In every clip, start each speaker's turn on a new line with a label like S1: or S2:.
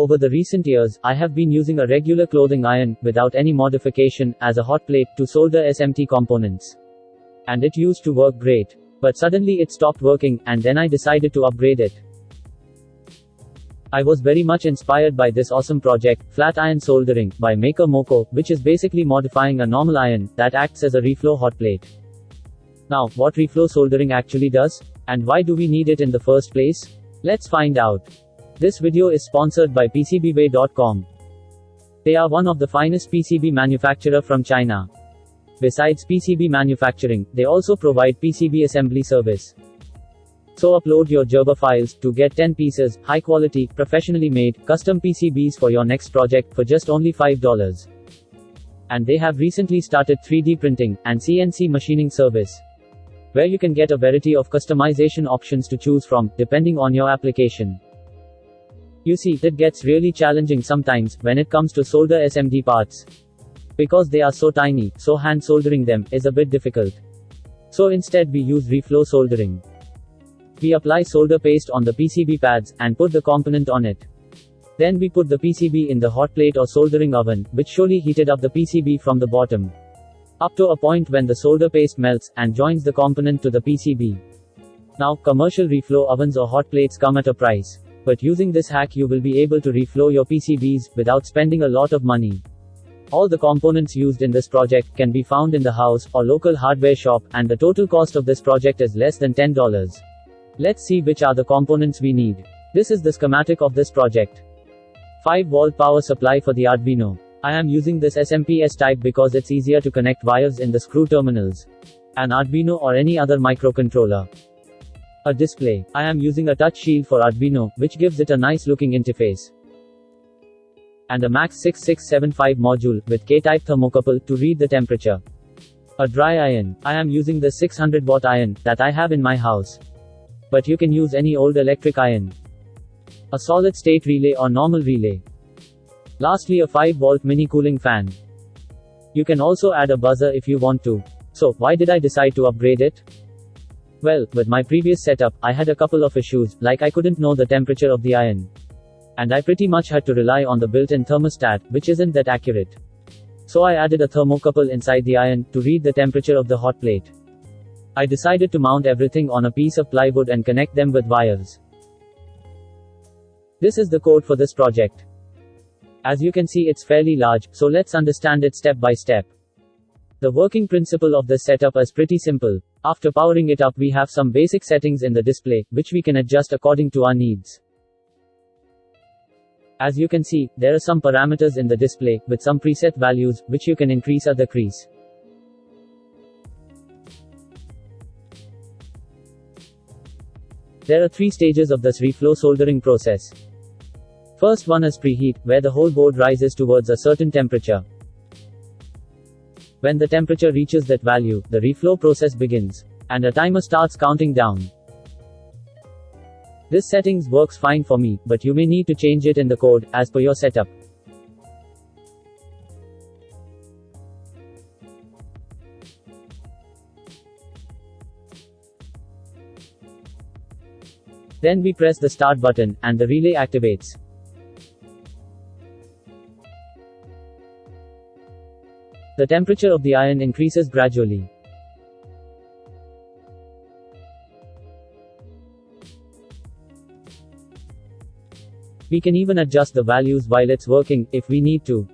S1: Over the recent years, I have been using a regular clothing iron, without any modification, as a hot plate, to solder SMT components. And it used to work great. But suddenly it stopped working, and then I decided to upgrade it. I was very much inspired by this awesome project, Flat Iron Soldering, by maker Moco, which is basically modifying a normal iron, that acts as a reflow hot plate. Now, what reflow soldering actually does? And why do we need it in the first place? Let's find out. This video is sponsored by PCBWay.com. They are one of the finest PCB manufacturer from China. Besides PCB manufacturing, they also provide PCB assembly service. So upload your Gerber files to get 10 pieces, high quality, professionally made, custom PCBs for your next project for just only $5. And they have recently started 3D printing and CNC machining service, where you can get a variety of customization options to choose from, depending on your application. You see, it gets really challenging sometimes, when it comes to solder SMD parts. Because they are so tiny, so hand soldering them is a bit difficult. So instead we use reflow soldering. We apply solder paste on the PCB pads, and put the component on it. Then we put the PCB in the hot plate or soldering oven, which surely heated up the PCB from the bottom, up to a point when the solder paste melts, and joins the component to the PCB. Now, commercial reflow ovens or hot plates come at a price. But using this hack you will be able to reflow your PCBs, without spending a lot of money. All the components used in this project can be found in the house, or local hardware shop, and the total cost of this project is less than $10. Let's see which are the components we need. This is the schematic of this project. 5-volt power supply for the Arduino. I am using this SMPS type because it's easier to connect wires in the screw terminals. An Arduino or any other microcontroller. A display. I am using a touch shield for Arduino, which gives it a nice looking interface. And a MAX 6675 module, with K-type thermocouple, to read the temperature. A dry iron. I am using the 600-watt iron, that I have in my house. But you can use any old electric iron. A solid-state relay or normal relay. Lastly, a 5-volt mini cooling fan. You can also add a buzzer if you want to. So, why did I decide to upgrade it? Well, with my previous setup, I had a couple of issues, like I couldn't know the temperature of the iron. And I pretty much had to rely on the built-in thermostat, which isn't that accurate. So I added a thermocouple inside the iron, to read the temperature of the hot plate. I decided to mount everything on a piece of plywood and connect them with wires. This is the code for this project. As you can see, it's fairly large, so let's understand it step by step. The working principle of this setup is pretty simple. After powering it up, we have some basic settings in the display, which we can adjust according to our needs. As you can see, there are some parameters in the display, with some preset values, which you can increase or decrease. There are 3 stages of this reflow soldering process. First one is preheat, where the whole board rises towards a certain temperature. When the temperature reaches that value, the reflow process begins, and a timer starts counting down. This settings works fine for me, but you may need to change it in the code, as per your setup. Then we press the start button, and the relay activates. The temperature of the iron increases gradually. We can even adjust the values while it's working, if we need to.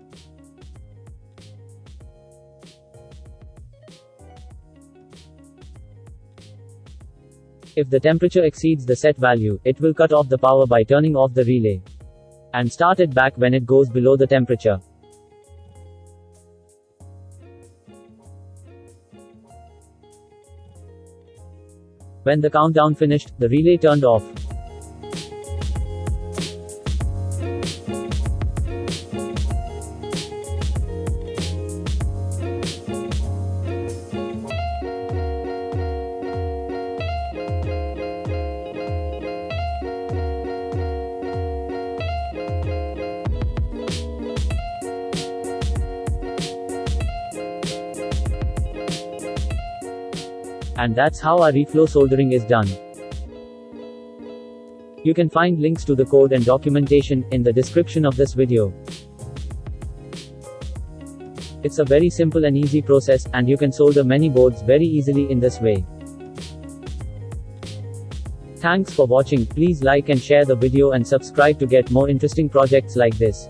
S1: If the temperature exceeds the set value, it will cut off the power by turning off the relay, and start it back when it goes below the temperature. When the countdown finished, the relay turned off. And that's how our reflow soldering is done. You can find links to the code and documentation in the description of this video. It's a very simple and easy process, and you can solder many boards very easily in this way. Thanks for watching. Please like and share the video and subscribe to get more interesting projects like this.